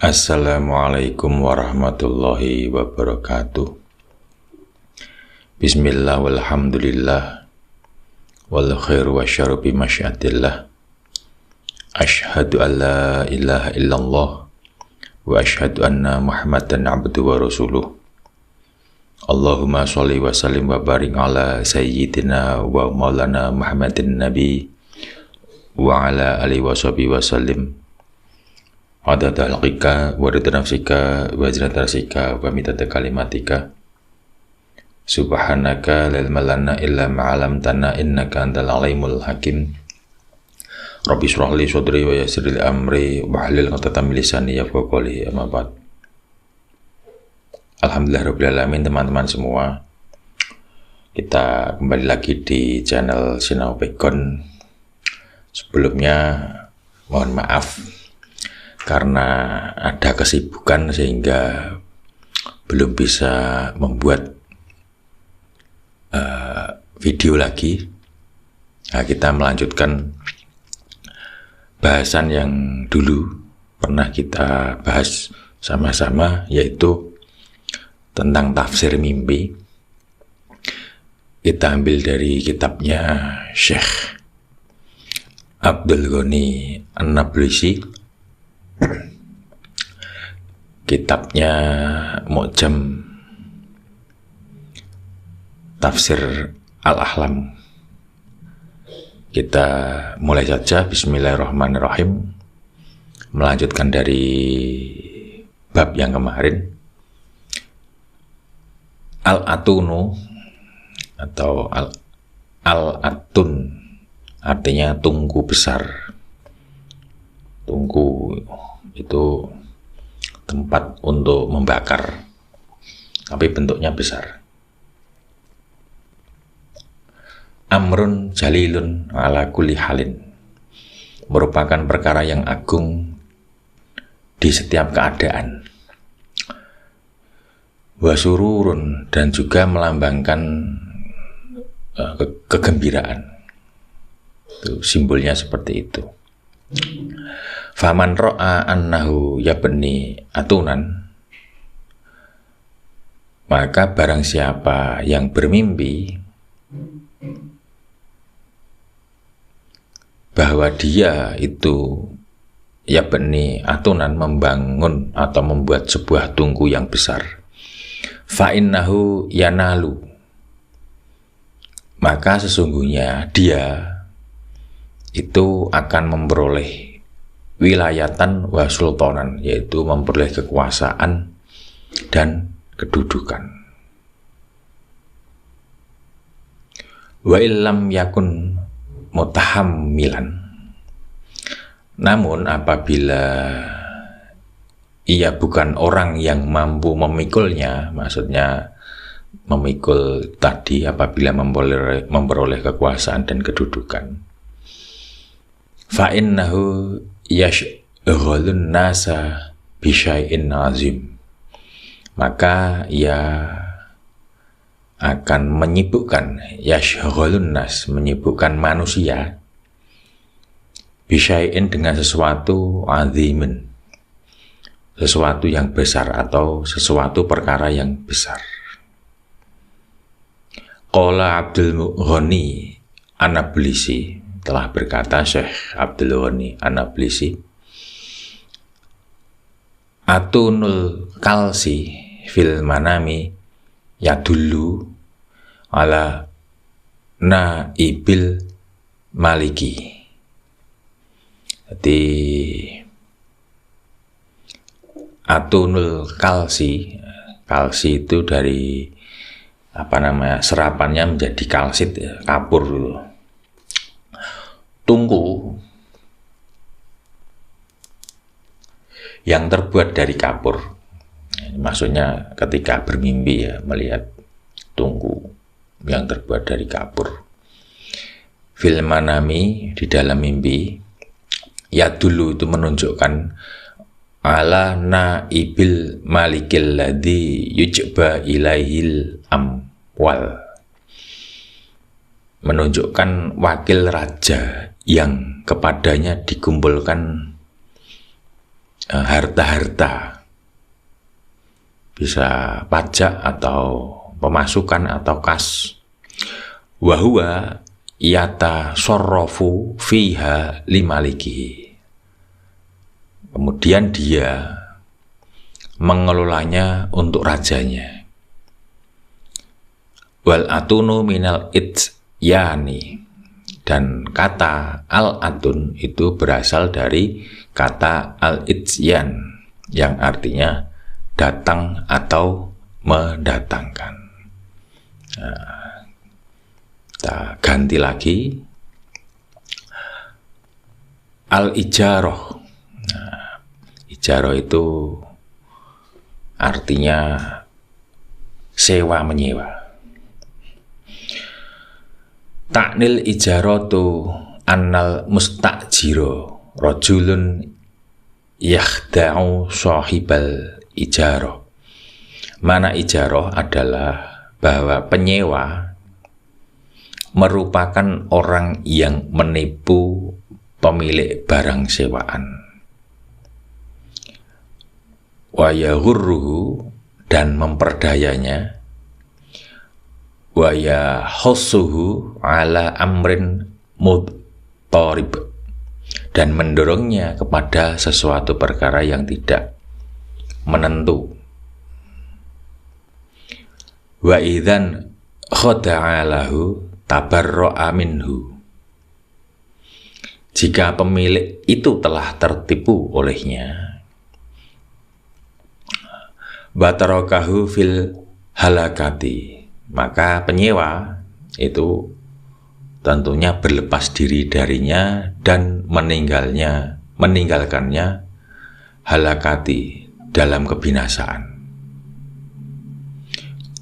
Assalamualaikum warahmatullahi wabarakatuh. Bismillah walhamdulillah wal khairu wa syarru bi masyiatillah. Asyhadu an la ilaha illallah wa asyhadu anna Muhammadan abduhu wa rasuluh. Allahumma sholli wa sallim wa barik ala sayyidina wa maulana Muhammadin nabi wa ala alihi wa sahbihi wa sallim. Adada halqika wa ridha nafsika wa zinata arsika wa midada kalimatika. Subhanaka la ilma lana illa ma 'allamtana innaka antal alimul hakim. Rabbi shrah li sadri wa yassir li amri wa hlul 'uqdatam min lisani yafqahu qawli. Amma ba'd. Alhamdulillah rabbil alamin, teman-teman semua. Kita kembali lagi di channel Sinau Pegon. Sebelumnya mohon maaf karena ada kesibukan sehingga belum bisa membuat video lagi. Nah, kita melanjutkan bahasan yang dulu pernah kita bahas sama-sama, yaitu tentang tafsir mimpi. Kita ambil dari kitabnya Syekh Abdul Ghani An-Nablusi, kitabnya Mu'jam Tafsir Al-Ahlam. Kita mulai saja, bismillahirrahmanirrahim, melanjutkan dari bab yang kemarin. Al-Atunu atau Al-Atun artinya tungku besar. Tungku itu tempat untuk membakar, tapi bentuknya besar. Amrun jalilun ala kulli halin, merupakan perkara yang agung di setiap keadaan. Wasururun, dan juga melambangkan kegembiraan. Itu simbolnya seperti itu. Faman ro'a annahu yabni atunan, maka barang siapa yang bermimpi bahwa dia itu yabni atunan, membangun atau membuat sebuah tungku yang besar, fa innahu yanalu, maka sesungguhnya dia itu akan memperoleh wilayatan wa sultanan, yaitu memperoleh kekuasaan dan kedudukan. Wa illam yakun mutahammilan, namun apabila ia bukan orang yang mampu memikulnya, maksudnya memikul tadi apabila memperoleh kekuasaan dan kedudukan, fa innahu yashghalun nasa bisyai'in azim, maka ia akan menyibukkan, yashghalun nas, menyibukkan manusia, bisyai'in, dengan sesuatu azimin, sesuatu yang besar atau sesuatu perkara yang besar. Qala Abdul Ghani An-Nablusi, telah berkata Syekh Abdul Ghani An-Nablusi, atunul kalsi fil manami yadullu ala naibil maliki. Jadi atunul kalsi, kalsi itu dari serapannya menjadi kalsit, kapur dulu. Tungku yang terbuat dari kapur, maksudnya ketika bermimpi ya, melihat tungku yang terbuat dari kapur. Fil manami, di dalam mimpi, ya dulu itu menunjukkan ala naibil malikil ladzi yujba ilaihil amwal, menunjukkan wakil raja yang kepadanya dikumpulkan harta-harta, bisa pajak atau pemasukan atau kas. Wa huwa yatasarrafu fiha limaliki. Kemudian dia mengelolanya untuk rajanya. Wal atunu minal ityani, dan kata al-atun itu berasal dari kata al-ityan yang artinya datang atau mendatangkan. Nah, kita ganti lagi al-ijaroh. Nah, ijaroh itu artinya sewa menyewa. Ta'nil ijaratu annal mustajiro rajulun yakhda'u sahibal ijaroh. Mana ijaroh adalah bahwa penyewa merupakan orang yang menipu pemilik barang sewaan. Wa yaghurruhu, dan memperdayanya. Wa yahussuhu ala amrin mudtarib, dan mendorongnya kepada sesuatu perkara yang tidak menentu. Wa idzan khada'a lahu tabarra'a minhu, jika pemilik itu telah tertipu olehnya, batarakahu fil halakati, maka penyewa itu tentunya berlepas diri darinya dan meninggalkannya halakati, dalam kebinasaan.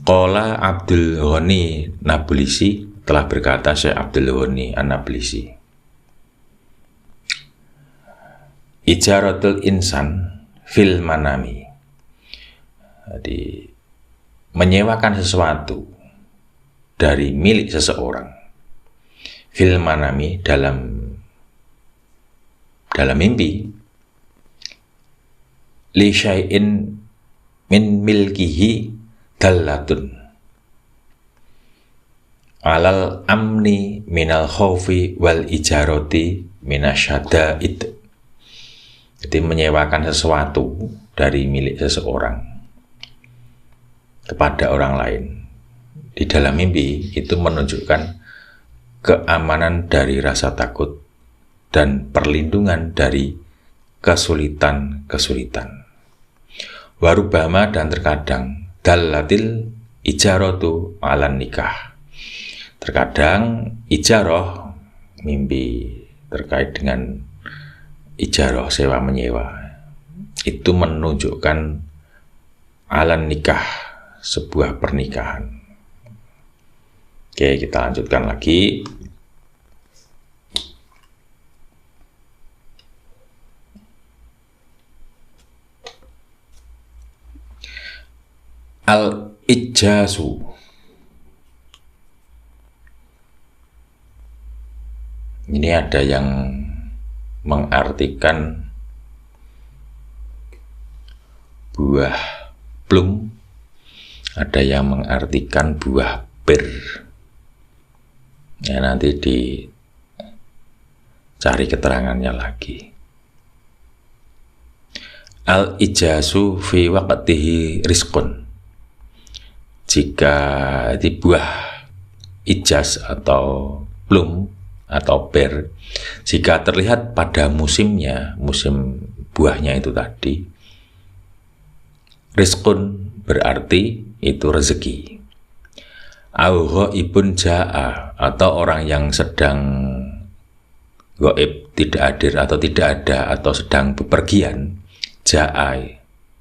Qala Abdul Ghani Nabulisi, telah berkata Syekh Abdul Ghani An-Nabulisi, ijaratul insan fil manami, jadi menyewakan sesuatu dari milik seseorang, fil manami, dalam mimpi, li syai'in min milkihi dallatun alal amni minal khawfi wal ijarati minasyada'id. Jadi menyewakan sesuatu dari milik seseorang kepada orang lain di dalam mimpi, itu menunjukkan keamanan dari rasa takut dan perlindungan dari kesulitan-kesulitan. Warubama, dan terkadang dallatil ijaratu alan nikah, terkadang ijaroh, mimpi terkait dengan ijaroh, sewa menyewa, itu menunjukkan alan nikah, sebuah pernikahan. Oke, kita lanjutkan lagi. Al-ijazu, ini ada yang mengartikan buah plum, ada yang mengartikan buah pir. Ya, nanti dicari keterangannya lagi. Al-ijazu fi waqtihi rizqun, jika di buah ijaz atau plum atau pir, jika terlihat pada musimnya, musim buahnya itu tadi, rizqun berarti itu rezeki. Au ghaibun ja'a, atau orang yang sedang gaib, tidak hadir atau tidak ada, atau sedang bepergian, ja'a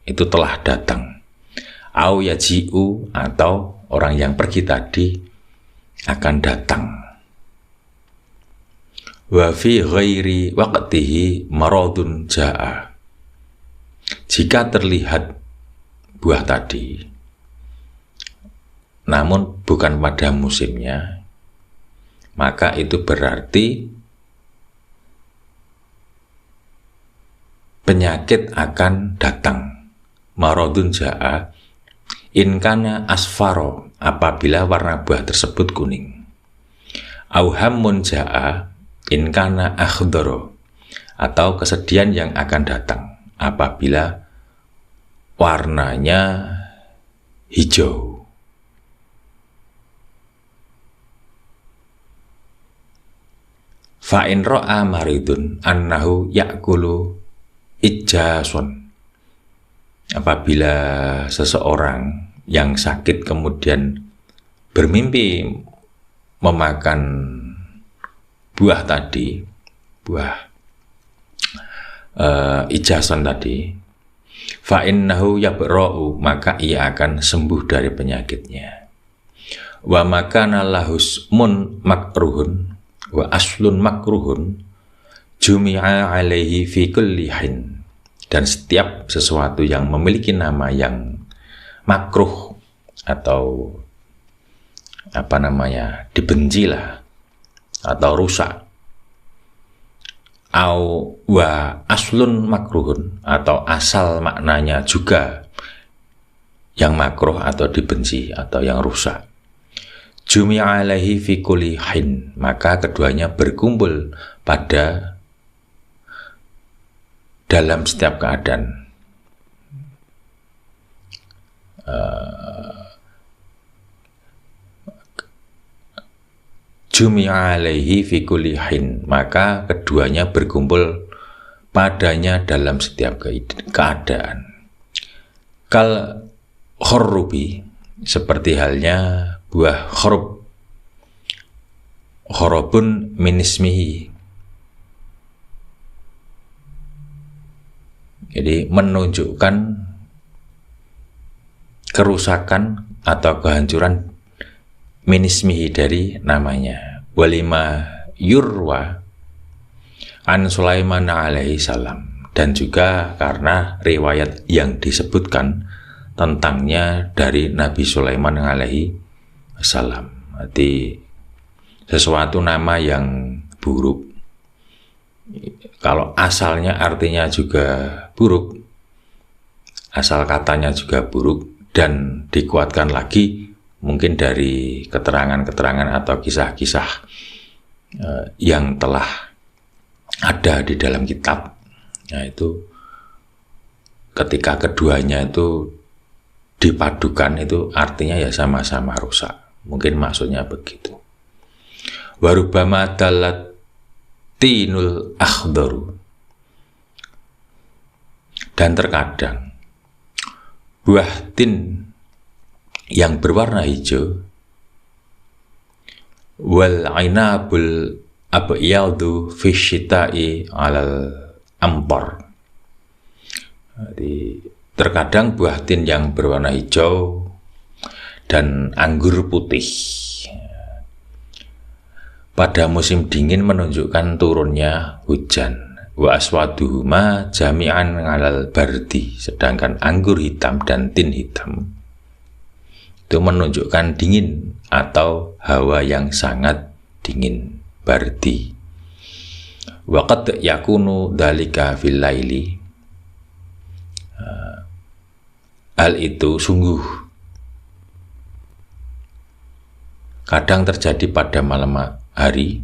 itu telah datang. Au yaji'u, atau orang yang pergi tadi akan datang. Wa fi ghairi waqtihi maradun ja'a, jika terlihat buah tadi namun bukan pada musimnya, maka itu berarti penyakit akan datang. Maradun ja'a in kana asfaro, apabila warna buah tersebut kuning. Au hammun ja'a in kana akhdaro, atau kesedihan yang akan datang apabila warnanya hijau. Fa in ra'a maridun annahu ya'kulu ijason, apabila seseorang yang sakit kemudian bermimpi memakan buah tadi, buah ijason tadi, fa innahu yabra'u, maka ia akan sembuh dari penyakitnya. Wa makana lahus mun makruhun wa aslun makruhun jumi'a alaihi fi kulli hin, dan setiap sesuatu yang memiliki nama yang makruh atau dibenci lah atau rusak, au wa aslun makruhun, atau asal maknanya juga yang makruh atau dibenci atau yang rusak, jumi'a alaihi fi kulli hin, maka keduanya berkumpul pada dalam setiap keadaan. Jumi'a alaihi fi kulli hin, maka keduanya berkumpul padanya dalam setiap keadaan. Kal khurrubi, seperti halnya buah khurub, khurubun min ismihi, jadi menunjukkan kerusakan atau kehancuran min ismihi, dari namanya. Walima yurwa an Sulaiman alaihi salam, dan juga karena riwayat yang disebutkan tentangnya dari Nabi Sulaiman alaihi salam. Jadi sesuatu nama yang buruk, kalau asalnya artinya juga buruk, asal katanya juga buruk, dan dikuatkan lagi mungkin dari keterangan-keterangan atau kisah-kisah yang telah ada di dalam kitab. Nah, itu ketika keduanya itu dipadukan, itu artinya ya sama-sama rusak. Mungkin maksudnya begitu. Warubama dalat tinul akhdaru, dan terkadang buah tin yang berwarna hijau, wal ainabul abyadu fi syita'i alal ambar, jadi terkadang buah tin yang berwarna hijau dan anggur putih pada musim dingin menunjukkan turunnya hujan. Wa aswaduhuma jami'an alal bardi, sedangkan anggur hitam dan tin hitam itu menunjukkan dingin atau hawa yang sangat dingin, bardi. Wa qad yakunu dzalika fil laili, hal itu sungguh kadang terjadi pada malam hari.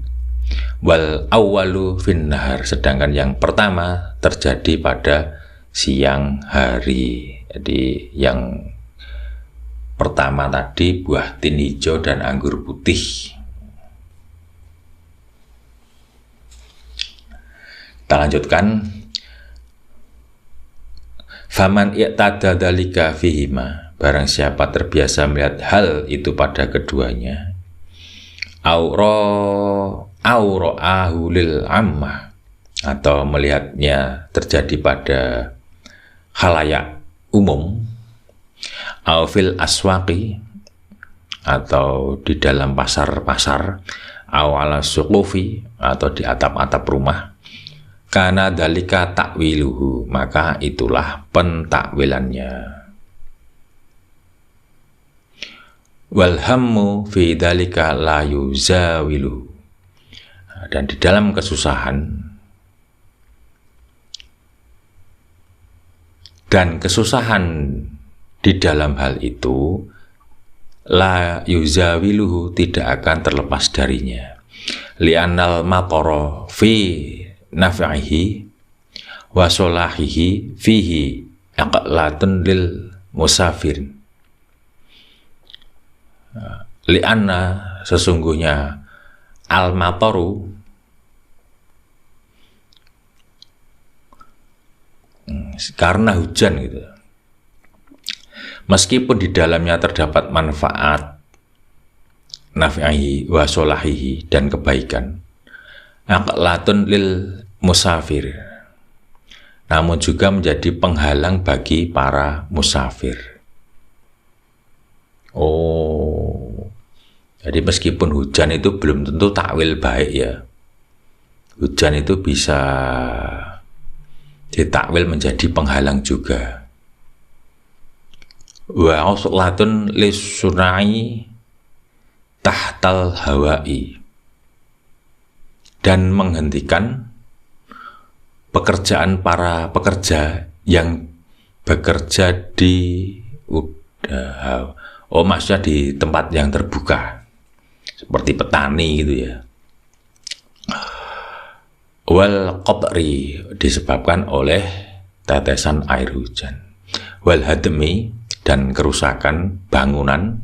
Wal awwalu fin nahar, sedangkan yang pertama terjadi pada siang hari. Jadi yang pertama tadi buah tin hijau dan anggur putih. Kita lanjutkan. Faman i'tada dzalika fihima, barang siapa terbiasa melihat hal itu pada keduanya, aura'ahu lil ammah, atau melihatnya terjadi pada khalayak umum, au fil aswaqi, atau di dalam pasar-pasar, au ala suqufi, atau di atap-atap rumah, kana dalika takwiluhu, maka itulah pentakwilannya. Wal hammu fi dzalika la yuzawilu, dan di dalam kesusahan Dan kesusahan di dalam hal itu la yuzawiluhu, tidak akan terlepas darinya. Li'annal matara fi naf'ihi wa solahihi fihi aqlatun lil musafir. Li'anna, sesungguhnya al mataru, karena hujan gitu, meskipun di dalamnya terdapat manfaat naf'ihi wa solahihi dan kebaikan, aqlatun lil musafir, namun juga menjadi penghalang bagi para musafir. Oh, jadi meskipun hujan itu belum tentu takwil baik ya. Hujan itu bisa ditakwil menjadi penghalang juga. Wa uslatun lisunai tahtal hawai, dan menghentikan pekerjaan para pekerja yang bekerja di udara. Oh, maksudnya di tempat yang terbuka seperti petani gitu ya. Wal qatri, disebabkan oleh tetesan air hujan. Wal hadmi, dan kerusakan bangunan.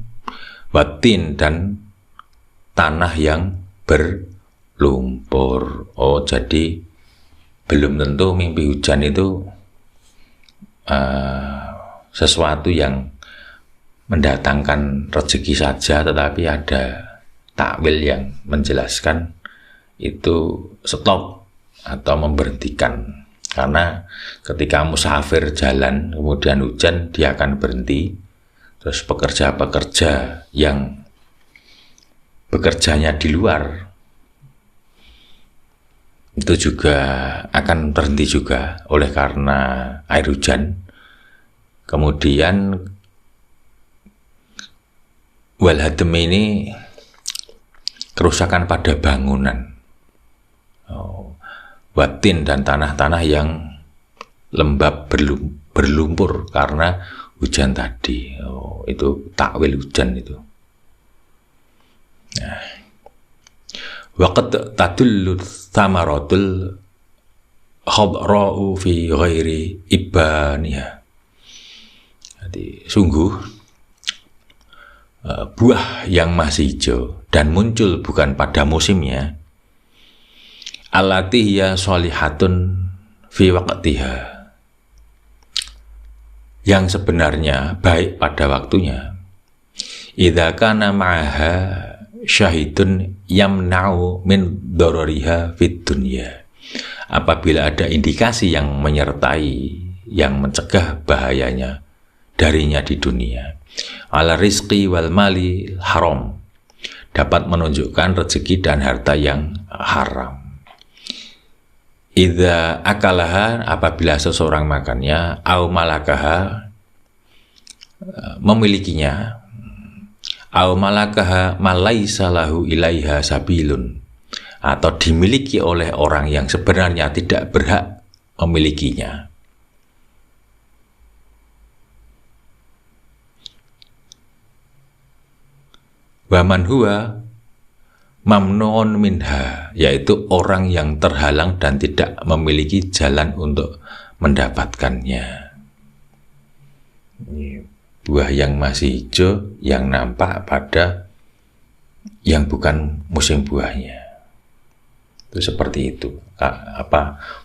Watin, dan tanah yang berlumpur. Oh, jadi belum tentu mimpi hujan itu sesuatu yang mendatangkan rezeki saja, tetapi ada takwil yang menjelaskan itu stop atau memberhentikan. Karena ketika musafir jalan kemudian hujan, dia akan berhenti. Terus pekerja-pekerja yang bekerjanya di luar itu juga akan berhenti juga oleh karena air hujan. Kemudian wal hadm ini kerusakan pada bangunan. Watin, dan tanah-tanah yang lembab berlumpur karena hujan tadi. Itu takwil hujan itu. Nah, waqad tadullu thamaratul khadra'u fi ghairi ibaniha. Jadi sungguh buah yang masih hijau dan muncul bukan pada musimnya, allati hiya sholihatun fi waqtiha, yang sebenarnya baik pada waktunya, idza kana ma'aha syahidun yamna'u min darariha fid dunya, apabila ada indikasi yang menyertai, yang mencegah bahayanya darinya di dunia. Ala rizqi wal mali haram, dapat menunjukkan rezeki dan harta yang haram. Idza akalaha, apabila seseorang makannya, au malakaha, memilikinya, au malakaha malaisa lahu ilaiha sabilun, atau dimiliki oleh orang yang sebenarnya tidak berhak memilikinya. Waman huwa mamnuun minha, yaitu orang yang terhalang dan tidak memiliki jalan untuk mendapatkannya. Buah yang masih hijau yang nampak pada yang bukan musim buahnya. Itu seperti itu.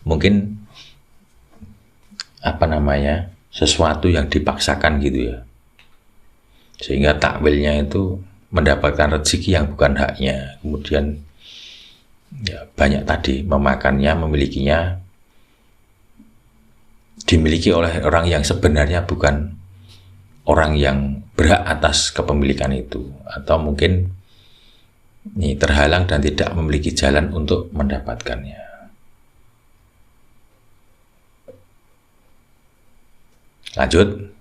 Mungkin sesuatu yang dipaksakan gitu ya, sehingga takwilnya itu mendapatkan rezeki yang bukan haknya. Kemudian ya, banyak tadi memakannya, memilikinya, dimiliki oleh orang yang sebenarnya bukan orang yang berhak atas kepemilikan itu, atau mungkin terhalang dan tidak memiliki jalan untuk mendapatkannya. Lanjut.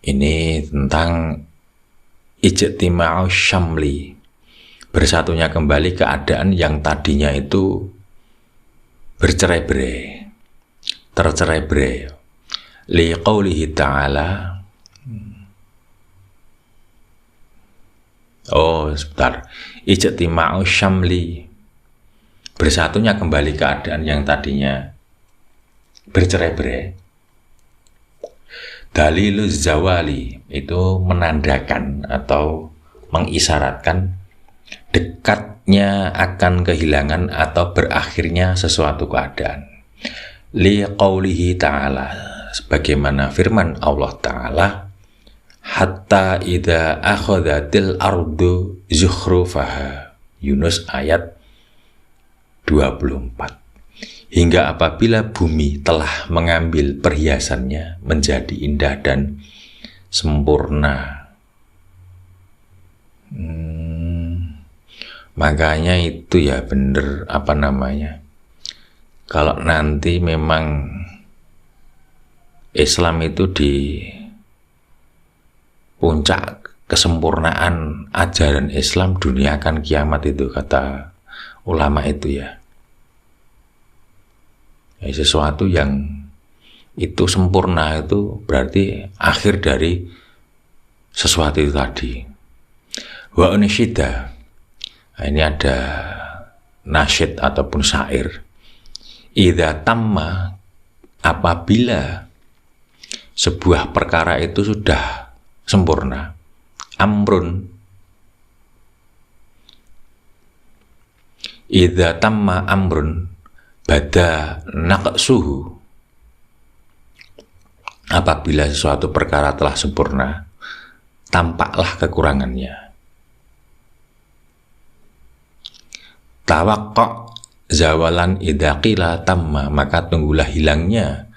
Ini tentang ijtima'u syamli, bersatunya kembali keadaan yang tadinya itu bercerai-berai, tercerai-berai. Li qaulihi ta'ala. Oh, sebentar. Ijtima'u syamli. Bersatunya kembali keadaan yang tadinya bercerai-berai. Daliluz zawali itu menandakan atau mengisyaratkan dekatnya akan kehilangan atau berakhirnya sesuatu keadaan. Li qaulihi ta'ala, sebagaimana firman Allah Ta'ala, hatta idza akhadhatil ardu zukhrufaha. Yunus ayat 24. Hingga apabila bumi telah mengambil perhiasannya menjadi indah dan sempurna. Makanya itu ya bener kalau nanti memang Islam itu di puncak kesempurnaan ajaran Islam, dunia akan kiamat itu kata ulama itu ya. Sesuatu yang itu sempurna itu berarti akhir dari sesuatu itu tadi. Wa unisida. Ini ada nasyid ataupun syair. Idza tamma, apabila sebuah perkara itu sudah sempurna. Amrun. Idza tamma amrun bada naqsuhu. Apabila sesuatu perkara telah sempurna, tampaklah kekurangannya. Tawaqqa' zawalan idza qila tamma, maka tunggulah hilangnya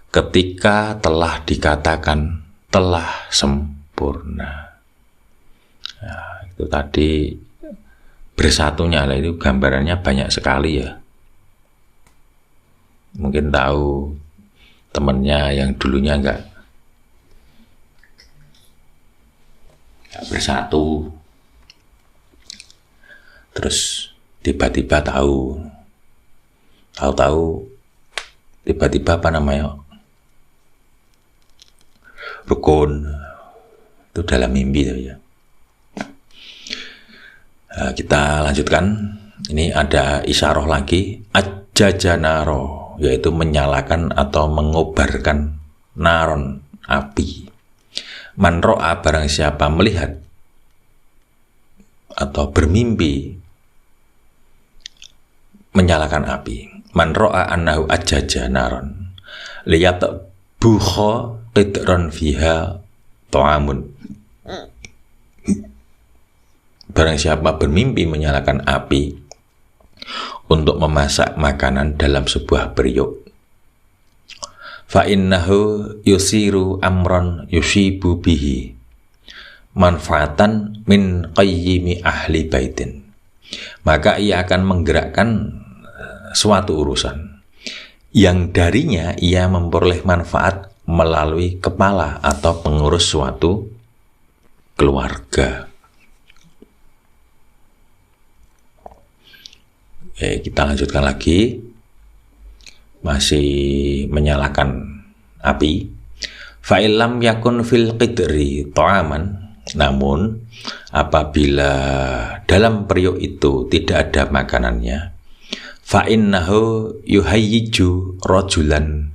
ketika telah dikatakan telah sempurna. Nah, itu tadi bersatunya lah, itu gambarannya banyak sekali ya. Mungkin tahu temennya yang dulunya enggak bersatu, terus tiba-tiba tahu tiba-tiba rukun itu dalam mimpi ya. Nah, kita lanjutkan. Ini ada isyarah lagi, ajjajanaro, yaitu menyalakan atau mengobarkan naron, api. Man ro'a, barang siapa melihat atau bermimpi menyalakan api. Man ro'a annahu ajjaja naron liyat bukha qidron fiha ta'amun. Barang siapa bermimpi menyalakan api untuk memasak makanan dalam sebuah periuk, fa innahu yusiru amran yusibu bihi manfaatan min qayyimi ahli baitin, maka ia akan menggerakkan suatu urusan yang darinya ia memperoleh manfaat melalui kepala atau pengurus suatu keluarga. Kita lanjutkan lagi, masih menyalakan api. Fa'ilam yakun fil qidri ta'aman, namun apabila dalam periuk itu tidak ada makanannya, fa'innahu yuhayyiju rajulan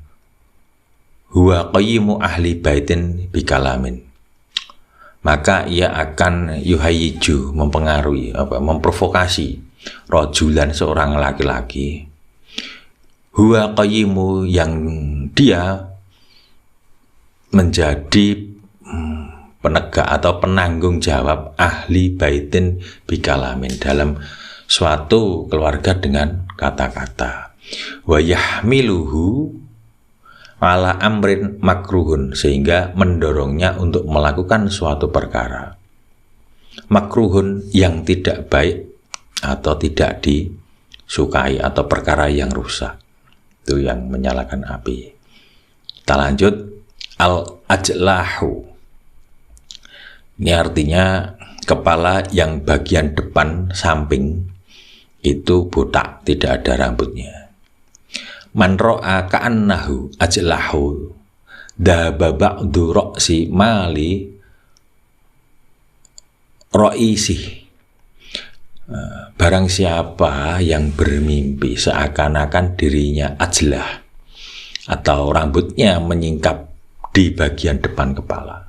huwa qayyimu ahli baitin bikalamin, maka ia akan yuhayyiju, mempengaruhi, memprovokasi rajulan, seorang laki-laki, huwa qayyimu, yang dia menjadi penegak atau penanggung jawab ahli baitin bikalamin, dalam suatu keluarga dengan kata-kata. Wa yahmiluhu ala amrin makruhun, sehingga mendorongnya untuk melakukan suatu perkara makruhun, yang tidak baik atau tidak disukai, atau perkara yang rusak. Itu yang menyalakan api. Kita lanjut. Al-ajlahu, ini artinya kepala yang bagian depan samping itu botak, tidak ada rambutnya. Man ra'a ka'annahu ajlahu daba ba'du ra'si mali ra'isi. Barang siapa yang bermimpi seakan-akan dirinya ajlah atau rambutnya menyingkap di bagian depan kepala,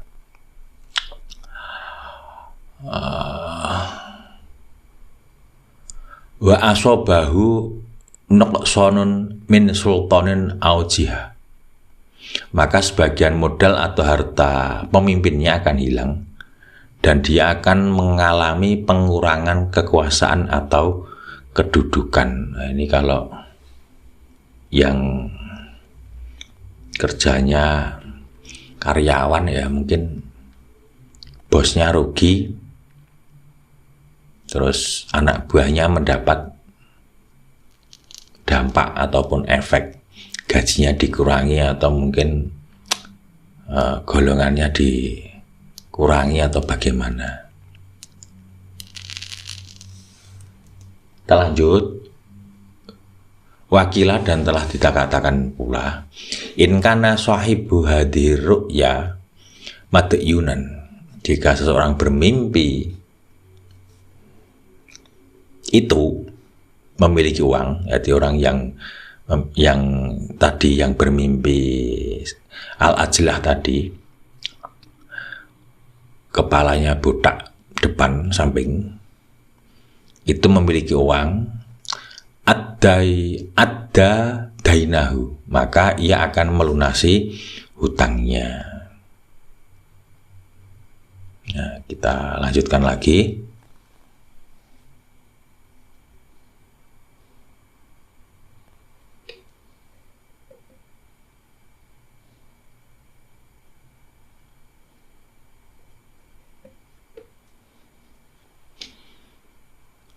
wa asobahu nuqsanun min sultanin aujih, maka sebagian modal atau harta pemimpinnya akan hilang dan dia akan mengalami pengurangan kekuasaan atau kedudukan. Nah, ini kalau yang kerjanya karyawan ya, mungkin bosnya rugi, terus anak buahnya mendapat dampak ataupun efek gajinya dikurangi atau mungkin golongannya dikurangi atau bagaimana. Kita lanjut. Wakilah dan telah dikatakan pula, in kana sahibu hadir ru'ya madyunan, jika seseorang bermimpi itu memiliki uang, yaitu orang yang tadi yang bermimpi al-ajlah tadi, kepalanya botak depan samping, itu memiliki uang, adda dainahu, maka ia akan melunasi hutangnya. Nah, kita lanjutkan lagi.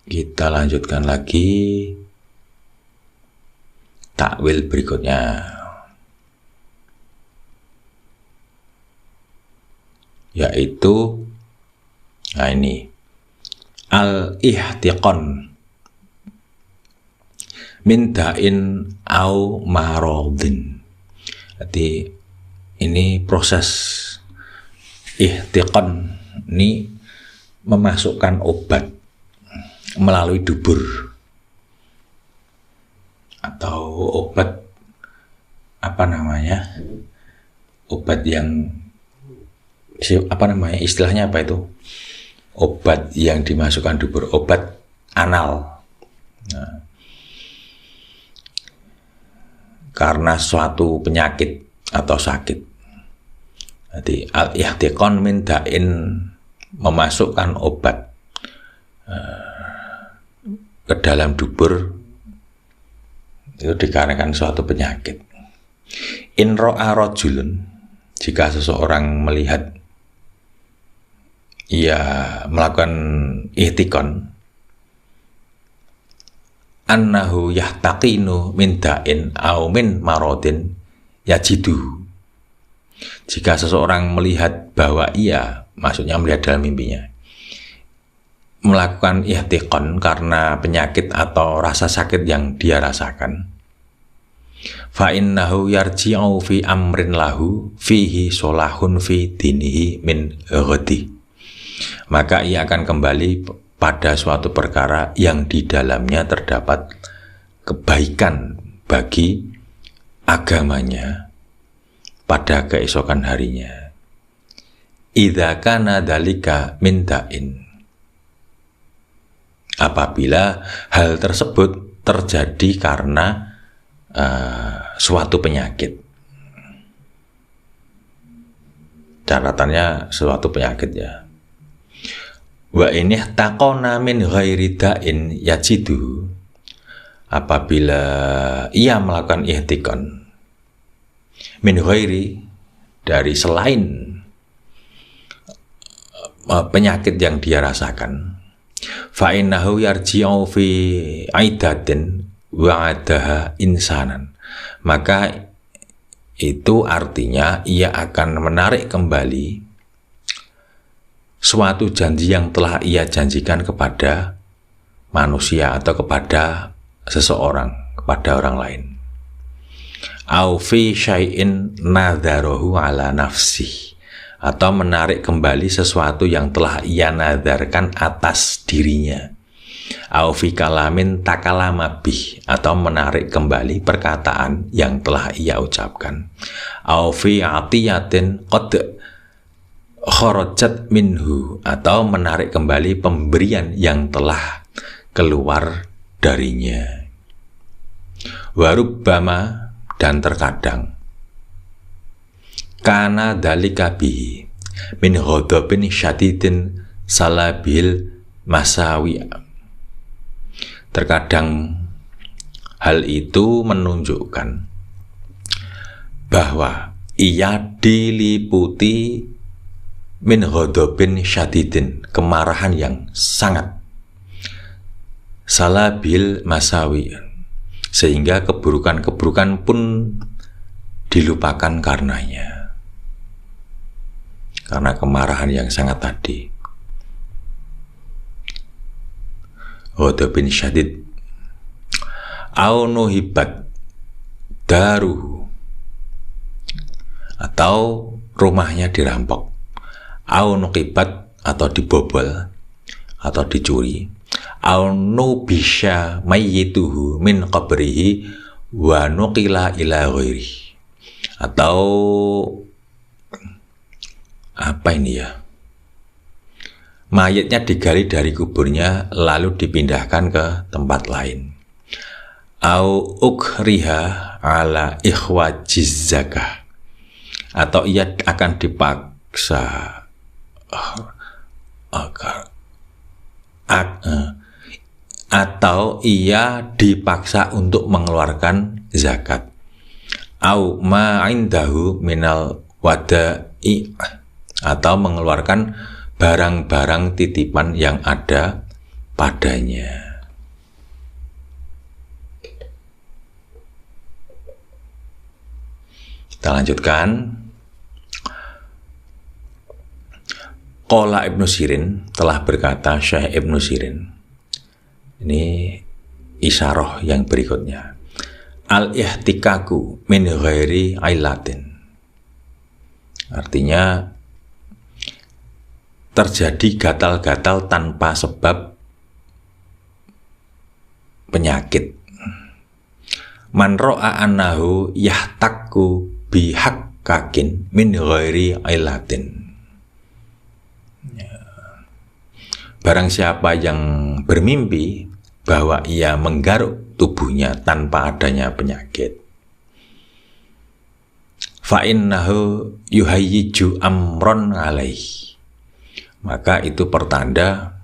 Kita lanjutkan lagi takwil berikutnya, yaitu nah ini al-ihtiqan min da'in au maradin. Jadi ini proses ihtiqan, ini memasukkan obat melalui dubur atau obat obat yang istilahnya apa itu, obat yang dimasukkan dubur, obat anal. Nah, karena suatu penyakit atau sakit, jadi al-ihtiqan min da'in, memasukkan obat ke dalam dubur itu dikarenakan suatu penyakit. In ra'a rajulun, jika seseorang melihat ia melakukan ihtiqan, annahu yahtaqinu min da'in au min maradin yajidu, jika seseorang melihat bahwa ia, maksudnya melihat dalam mimpinya, melakukan ihtiqan karena penyakit atau rasa sakit yang dia rasakan, fa innahu yarji'u fi amrin lahu fihi solahun fi dinihi min ghadi, maka ia akan kembali pada suatu perkara yang di dalamnya terdapat kebaikan bagi agamanya pada keesokan harinya. Idza kana dzalika min da'in, apabila hal tersebut terjadi karena suatu penyakit. Catatannya suatu penyakit ya. Wa ini taqona min ghairi da'in yajidu, apabila ia melakukan ihtiqan min ghairi, dari selain penyakit yang dia rasakan, fa innahu yarji'u fi aidatin wa'adaha insanan, maka itu artinya ia akan menarik kembali suatu janji yang telah ia janjikan kepada manusia atau kepada seseorang, kepada orang lain. au fi syai'in nadharahu ala nafsi, atau menarik kembali sesuatu yang telah ia nadarkan atas dirinya, au fi kalamin takalama bih, atau menarik kembali perkataan yang telah ia ucapkan, au fi atiyatin qad kharajat minhu, atau menarik kembali pemberian yang telah keluar darinya. Warubbama, dan terkadang, kana dalika bihi min ghadabin syadidin salabil masawi, terkadang hal itu menunjukkan bahwa ia diliputi min ghadabin syadidin, kemarahan yang sangat, salabil masawi, sehingga keburukan-keburukan pun dilupakan karenanya, karena kemarahan yang sangat tadi. Ghadabin syadid, au nuhibat daruhu, atau rumahnya dirampok, au nuqibat, atau dibobol atau dicuri, au nubisha mayyituhu min qabrihi wa nuqila ila ghairihi, atau apa ini ya, mayatnya digali dari kuburnya lalu dipindahkan ke tempat lain, au ukriha ala ikhwajiz zakah, atau ia akan dipaksa atau ia dipaksa untuk mengeluarkan zakat, au ma indahu minal wada'i, atau mengeluarkan barang-barang titipan yang ada padanya. Kita lanjutkan. Qala Ibnu Sirin, telah berkata Syekh Ibnu Sirin. Ini isyarah yang berikutnya. Al-ihtikaku min ghairi ailatin, artinya terjadi gatal-gatal tanpa sebab penyakit. Man ro'a annahu yahtakku bihakkakin min ghairi ailatin, barang siapa yang bermimpi bahwa ia menggaruk tubuhnya tanpa adanya penyakit, fa innahu yuhayyiju amron alaih, maka itu pertanda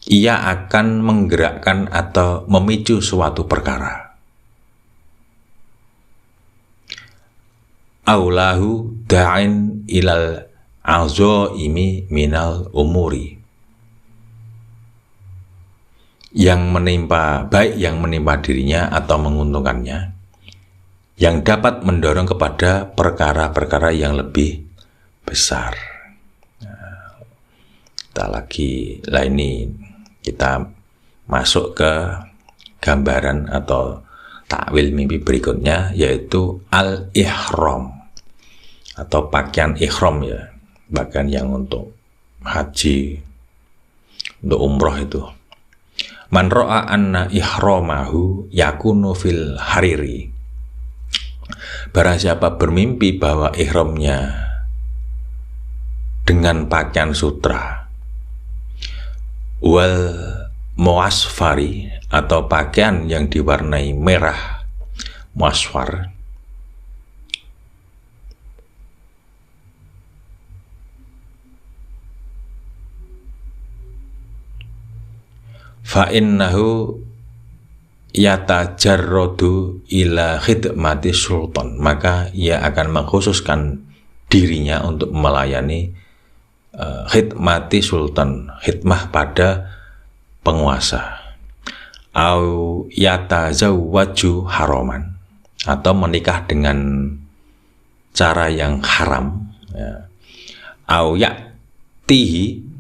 ia akan menggerakkan atau memicu suatu perkara. Aulahu da'in ilal azoimi minal umuri, yang menimpa, baik yang menimpa dirinya atau menguntungkannya, yang dapat mendorong kepada perkara-perkara yang lebih besar. Nah, kita masuk ke gambaran atau takwil mimpi berikutnya, yaitu al-ihram atau pakaian ihram ya, bahkan yang untuk haji, untuk umroh itu. Man ro'a anna ihramahu yakunu fil hariri, barang siapa bermimpi bahwa ihramnya dengan pakaian sutra, wal muasfari, atau pakaian yang diwarnai merah muasfar, fa innahu yatajarradu ila khidmati sultan, maka ia akan mengkhususkan dirinya untuk melayani khidmati sultan, khidmah pada penguasa, au yatazawwaju haraman, atau menikah dengan cara yang haram, ya. Au ya'tihi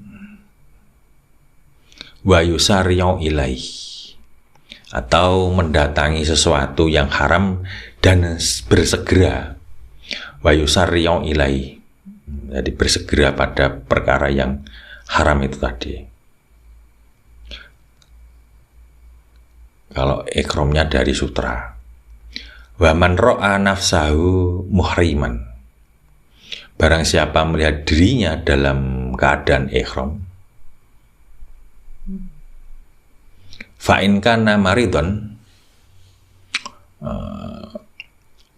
wa yusari'u ilaih, atau mendatangi sesuatu yang haram dan bersegera wa yusarri'u ilai, jadi bersegera pada perkara yang haram itu tadi. Kalau ikromnya dari sutra. Wa man ra'a nafsahu muhriman, barang siapa melihat dirinya dalam keadaan ihram, fa in kana maridon,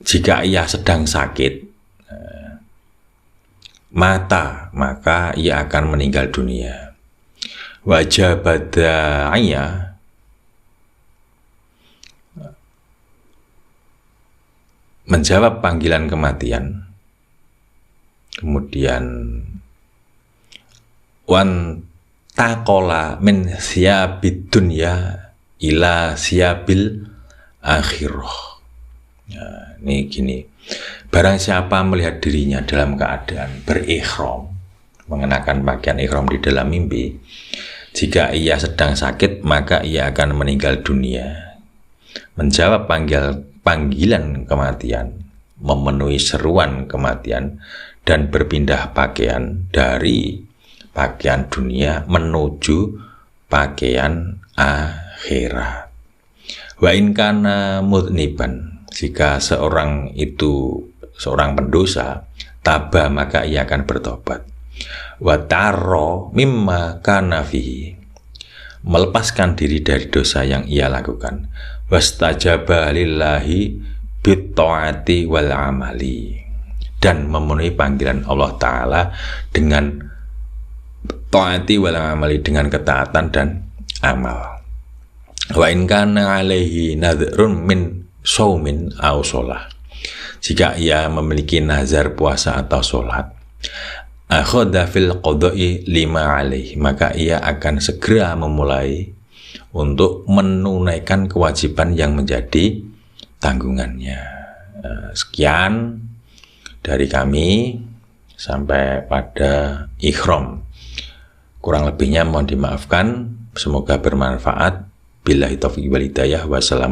jika ia sedang sakit, maka ia akan meninggal dunia. Wajah bada'iyah, menjawab panggilan kematian. Kemudian wan taqola min siyabid dunya ila siyabil akhirah. Nah, ini gini. Barang siapa melihat dirinya dalam keadaan berikhram, mengenakan pakaian ihram di dalam mimpi, jika ia sedang sakit, maka ia akan meninggal dunia. Menjawab panggilan kematian, memenuhi seruan kematian, dan berpindah pakaian dari pakaian dunia menuju pakaian akhirat. Wa in kana mudniban, jika seorang pendosa, taba, maka ia akan bertobat. Wa tarro mimma kana fihi, melepaskan diri dari dosa yang ia lakukan. Wastajaba lillahi bitta'ati wal amali, dan memenuhi panggilan Allah Ta'ala dengan ta'ati wal amali, dengan ketaatan dan amal. Wa in kana alaihi nadhrun min shaumin aw sholah, jika ia memiliki nazar puasa atau sholat, akhadha fil qada'i lima alaihi, maka ia akan segera memulai untuk menunaikan kewajiban yang menjadi tanggungannya. Sekian dari kami sampai pada ikhram. Kurang lebihnya mohon dimaafkan. Semoga bermanfaat. Billahi taufiq wal hidayah. Wassalamualaikum.